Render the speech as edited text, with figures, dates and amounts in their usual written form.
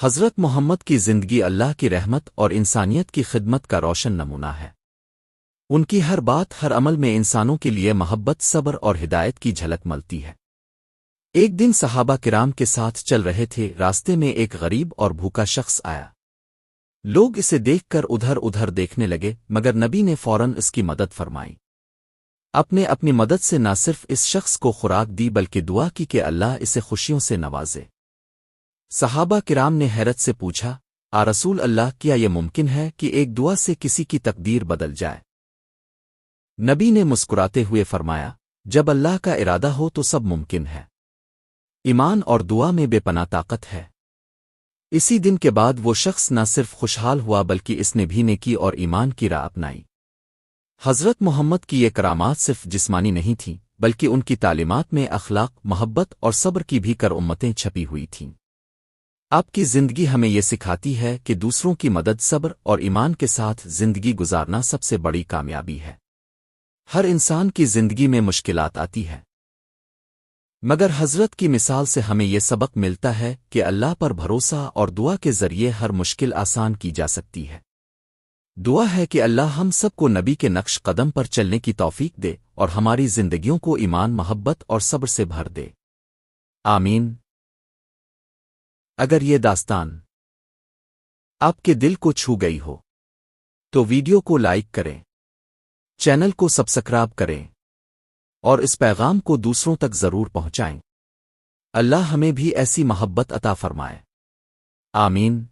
حضرت محمد کی زندگی اللہ کی رحمت اور انسانیت کی خدمت کا روشن نمونہ ہے۔ ان کی ہر بات ہر عمل میں انسانوں کے لیے محبت، صبر اور ہدایت کی جھلک ملتی ہے۔ ایک دن صحابہ کرام کے ساتھ چل رہے تھے، راستے میں ایک غریب اور بھوکا شخص آیا۔ لوگ اسے دیکھ کر ادھر ادھر دیکھنے لگے، مگر نبی نے فوراً اس کی مدد فرمائی۔ اپنی مدد سے نہ صرف اس شخص کو خوراک دی بلکہ دعا کی کہ اللہ اسے خوشیوں سے نوازے۔ صحابہ کرام نے حیرت سے پوچھا، رسول اللہ، کیا یہ ممکن ہے کہ ایک دعا سے کسی کی تقدیر بدل جائے؟ نبی نے مسکراتے ہوئے فرمایا، جب اللہ کا ارادہ ہو تو سب ممکن ہے۔ ایمان اور دعا میں بے پناہ طاقت ہے۔ اسی دن کے بعد وہ شخص نہ صرف خوشحال ہوا بلکہ اس نے بھی نیکی اور ایمان کی راہ اپنائی۔ حضرت محمد کی یہ کرامات صرف جسمانی نہیں تھیں بلکہ ان کی تعلیمات میں اخلاق، محبت اور صبر کی بھی کر امتیں چھپی ہوئی تھیں۔ آپ کی زندگی ہمیں یہ سکھاتی ہے کہ دوسروں کی مدد، صبر اور ایمان کے ساتھ زندگی گزارنا سب سے بڑی کامیابی ہے۔ ہر انسان کی زندگی میں مشکلات آتی ہے، مگر حضرت کی مثال سے ہمیں یہ سبق ملتا ہے کہ اللہ پر بھروسہ اور دعا کے ذریعے ہر مشکل آسان کی جا سکتی ہے۔ دعا ہے کہ اللہ ہم سب کو نبی کے نقش قدم پر چلنے کی توفیق دے اور ہماری زندگیوں کو ایمان، محبت اور صبر سے بھر دے۔ آمین۔ اگر یہ داستان آپ کے دل کو چھو گئی ہو تو ویڈیو کو لائک کریں، چینل کو سبسکرائب کریں اور اس پیغام کو دوسروں تک ضرور پہنچائیں۔ اللہ ہمیں بھی ایسی محبت عطا فرمائے۔ آمین۔